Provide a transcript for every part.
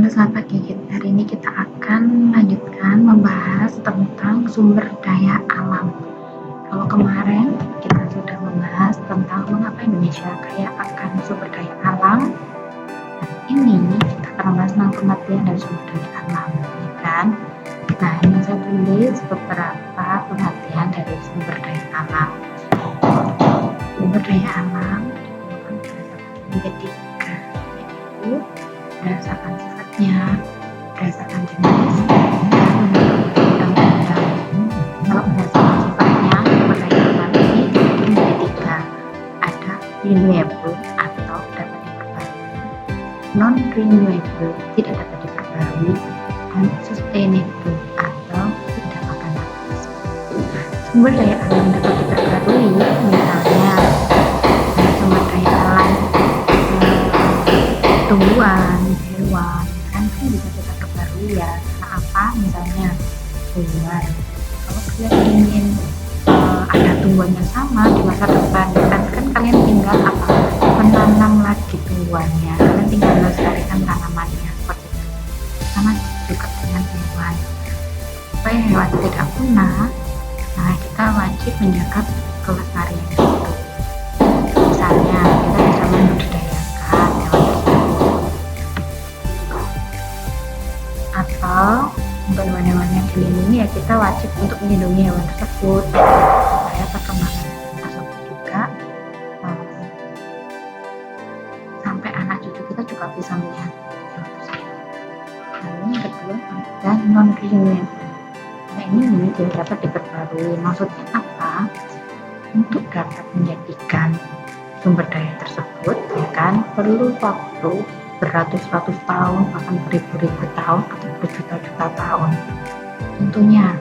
Halo sahabat Gigit, hari ini kita akan lanjutkan membahas tentang sumber daya alam. Kalau kemarin kita sudah membahas tentang mengapa Indonesia kaya akan sumber daya alam, dan ini kita akan membahas tentang pengertian dari sumber daya alam, ya kan? Nah, ini saya tulis beberapa pengertian dari sumber daya alam. Sumber daya alam dikelola menjadi tiga, yaitu berdasarkan sifatnya, berdasarkan jenis, dan menurut undang-undang. Kalau berdasarkan sifatnya, sumber daya alam ini dibagi menjadi tiga. Ada renewable atau dapat diperbarui, non-renewable tidak dapat diperbarui, dan sustainable atau tidak akan habis. Sumber daya alam yang dapat diperbarui misalnya sumber daya alam tumbuhan, hewan, kan bisa kita perbarui ya. Karena apa? Misalnya tumbuhan. Kalau kalian ingin ada tumbuhan yang sama di masa depan, kan kalian tinggal apa? Menanam lagi tumbuhannya. Kalian tinggal melestarikan tanamannya seperti itu. Sama juga dengan hewan. Supaya hewan tidak punah, nah kita wajib menjaga kelestarian itu. Misalnya kita bisa membudidayakan hewan atau untuk hewan-hewan yang dilindungi ya kita wajib untuk melindungi hewan tersebut supaya perkembangan tersebut juga sampai anak cucu kita juga bisa melihat hewan tersebut. Lalu yang kedua ada non-renewable. Nah ini tidak dapat diperbarui. Maksudnya apa? Untuk dapat menjadikan sumber daya tersebut ya kan perlu waktu beratus-ratus tahun, bahkan beribu-ribu tahun atau berjuta-juta tahun. Contohnya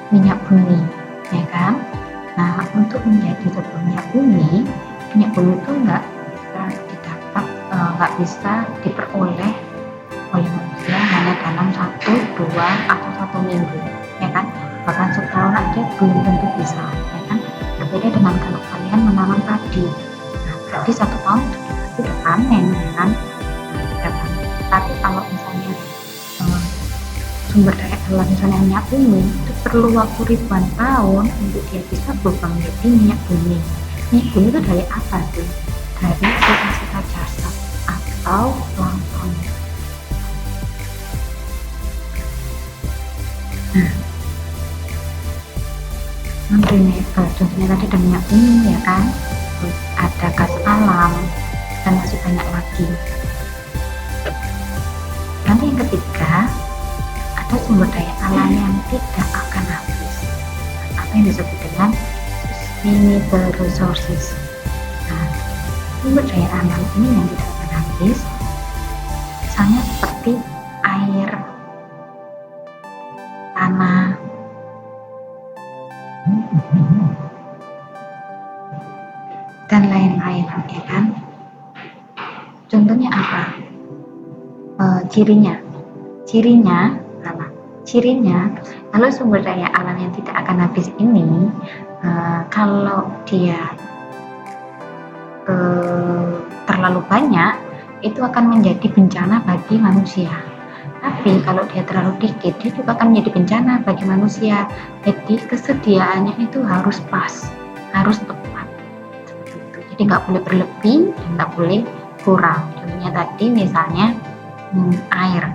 minyak bumi, ya kan? Nah, untuk menjadi sebuah minyak bumi itu nggak bisa didapat, nggak bisa diperoleh oleh manusia hanya dalam 1, 2 atau 1 minggu, ya kan? Bahkan setahun aja belum tentu bisa, ya kan? Berbeda dengan kalau kalian menanam padi. Nah, padi 1 tahun sudah panen ya kan. Tapi kalau misalnya sumber daya alam misalnya minyak bumi itu perlu waktu ribuan tahun untuk dia bisa berubah menjadi minyak bumi. Minyak bumi itu dari apa sih? Dari sisa-sisa jasad atau plankton. Non-renewable contohnya tadi ada minyak bumi ya kan, terus ada gas alam dan masih banyak lagi. Nanti yang ketiga ada sumber daya alam yang tidak akan habis, apa yang disebut dengan sustainable resources. Nah, sumber daya alam ini yang tidak akan habis misalnya seperti air, tanah, dan lain-lain ya kan. Contohnya apa? Cirinya kalau sumber daya alam yang tidak akan habis ini kalau dia terlalu banyak itu akan menjadi bencana bagi manusia. Tapi kalau dia terlalu dikit dia juga akan menjadi bencana bagi manusia. Jadi kesediaannya itu harus pas, harus tepat seperti itu. Jadi nggak boleh berlebih dan nggak boleh kurang. Contohnya tadi misalnya air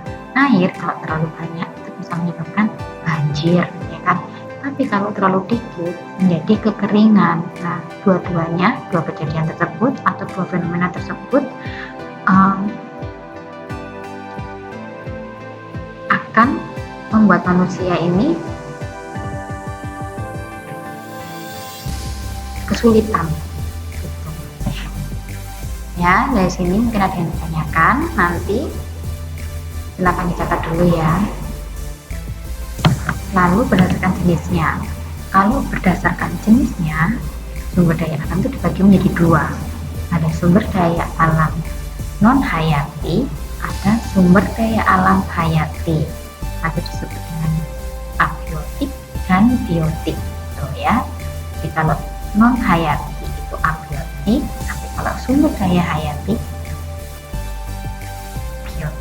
kalau terlalu banyak itu bisa menyebabkan banjir ya kan. Tapi kalau terlalu dikit menjadi kekeringan. Nah dua kejadian tersebut atau dua fenomena tersebut akan membuat manusia ini kesulitan. Ya, dari sini mungkin ada yang ditanyakan, nanti silakan dicatat dulu ya. Lalu berdasarkan jenisnya. Kalau berdasarkan jenisnya, sumber daya alam itu dibagi menjadi dua. Ada sumber daya alam non hayati, ada sumber daya alam hayati. Atau disebut dengan abiotik dan biotik. Tuh ya. Jadi kalau non hayati itu abiotik, kalau sumber daya hayati biotik.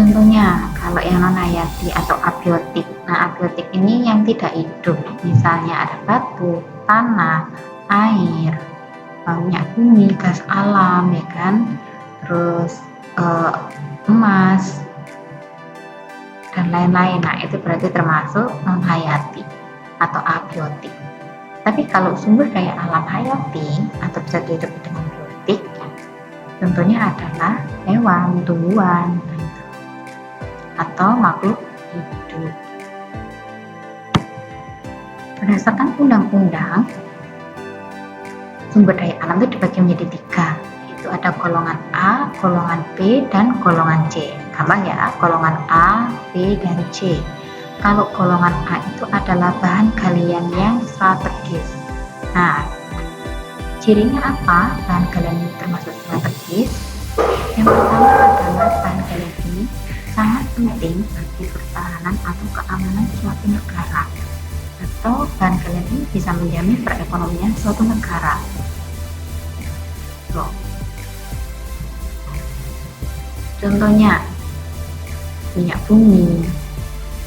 Contohnya kalau yang non hayati atau abiotik. Nah, abiotik ini yang tidak hidup, misalnya ada batu, tanah, air, minyak bumi, gas alam, ya kan, terus emas dan lain-lain. Nah, itu berarti termasuk non hayati atau abiotik. Tapi kalau sumber daya alam hayati atau bisa disebut dengan biotik, contohnya adalah hewan, tumbuhan, atau makhluk hidup. Berdasarkan undang-undang, sumber daya alam itu dibagi menjadi 3, yaitu ada golongan A, golongan B, dan golongan C. Gampang ya, golongan A, B, dan C. Kalau golongan A itu adalah bahan galian yang strategis. Nah, cirinya apa bahan galian ini termasuk strategis? Yang pertama adalah bahan galian ini sangat penting bagi pertahanan atau keamanan suatu negara, atau bahan galian ini bisa menjamin perekonomian suatu negara. Contohnya minyak bumi,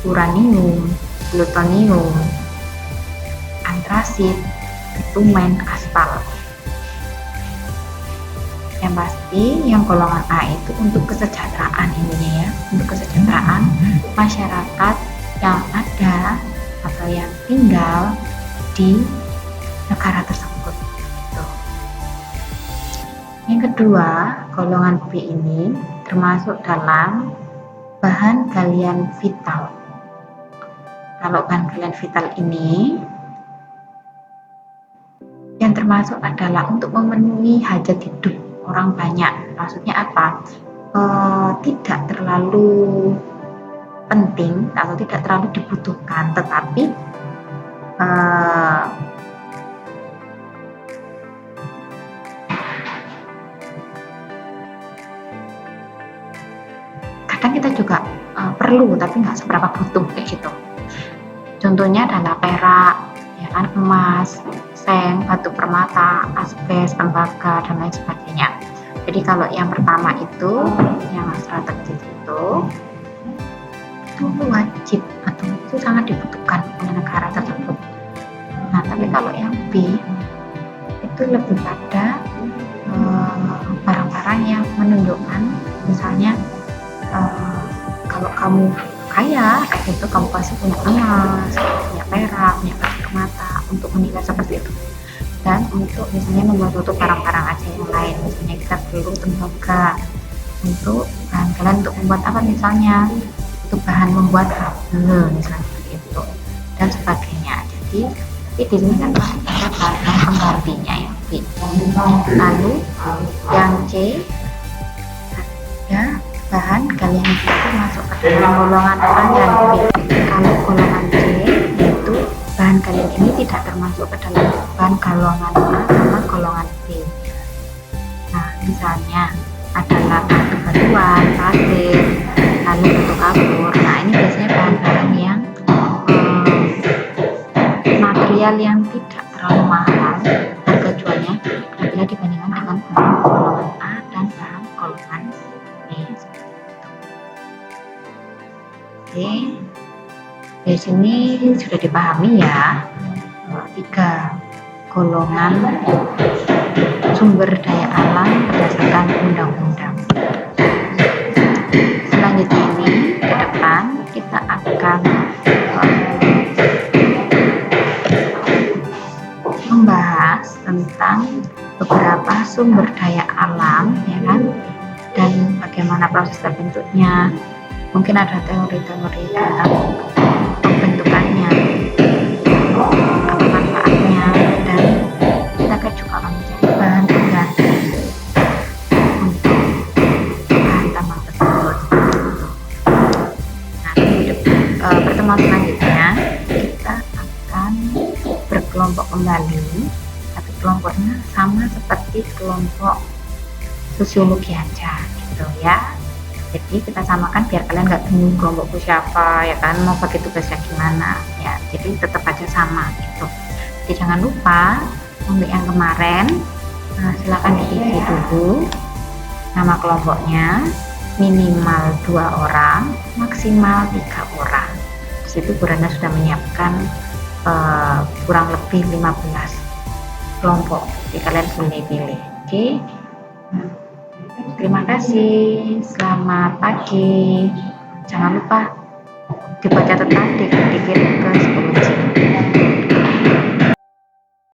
uranium, plutonium, antrasit, bitumen, aspal. Yang pasti yang golongan A itu untuk kesejahteraan intinya ya, untuk kesejahteraan masyarakat yang ada atau yang tinggal di negara tersebut. Yang kedua, golongan B ini termasuk dalam bahan galian vital. Kalau bahan galian vital ini yang termasuk adalah untuk memenuhi hajat hidup orang banyak. Maksudnya apa? Tidak terlalu penting atau tidak terlalu dibutuhkan, tetapi kadang kita juga perlu tapi nggak seberapa butuh kayak gitu. Contohnya adalah perak, ya kan, emas, seng, batu permata, asbes, tembaga, dan lain sebagainya. Jadi kalau yang pertama itu yang strategis itu wajib atau itu sangat dibutuhkan oleh negara tersebut. Nah, tapi kalau yang B itu lebih pada barang-barang yang menunjukkan, misalnya kalau kamu kaya kayak gitu, kamu pasti punya emas, punya perak, punya batu permata untuk menilai seperti itu. Dan untuk misalnya membuat suatu barang-barang aja yang lain, misalnya kita perlu tembaga untuk bahan galian untuk membuat apa, misalnya untuk bahan membuat kabel misalnya seperti itu dan sebagainya. Jadi di sini kan masih ada bahan penggantinya yang B. Lalu yang C ada bahan galian itu masuk ke dalam golongan A dan B. Kalau golongan C itu bahan galian ini tidak termasuk ke dalam bahan golongan A sama golongan B. Nah, misalnya adalah batu-batuan, pasir, lalu batu kapur. Nah, ini biasanya bahan-bahan yang material yang tidak terlalu mahal, harga jualnya bila dibandingkan dengan bahan golongan A dan bahan golongan B. Oke, di sini sudah dipahami ya 3 golongan sumber daya alam berdasarkan undang-undang. Selanjutnya ini ke depan kita akan membahas tentang beberapa sumber daya alam, ya kan, dan bagaimana proses terbentuknya. Mungkin ada teori-teori tentang pembentukannya, apa manfaatnya, dan kita juga akan menjadi bahan pengganti untuk bahan tambang tersebut. Nah, di pertemuan selanjutnya kita akan berkelompok kembali, tapi kelompoknya sama seperti kelompok sosiologi aja gitu ya. Jadi kita samakan biar kalian nggak bingung kelompokku siapa, ya kan, mau bagi tugasnya gimana ya. Jadi tetap aja sama gitu. Jadi jangan lupa untuk yang kemarin, silakan diisi dulu nama kelompoknya, minimal 2 orang, maksimal 3 orang. Di situ Bu Rana sudah menyiapkan kurang lebih 15 kelompok. Jadi kalian boleh pilih. Oke. Terima kasih. Selamat pagi. Jangan lupa dibaca tetap dikirim ke 10 G.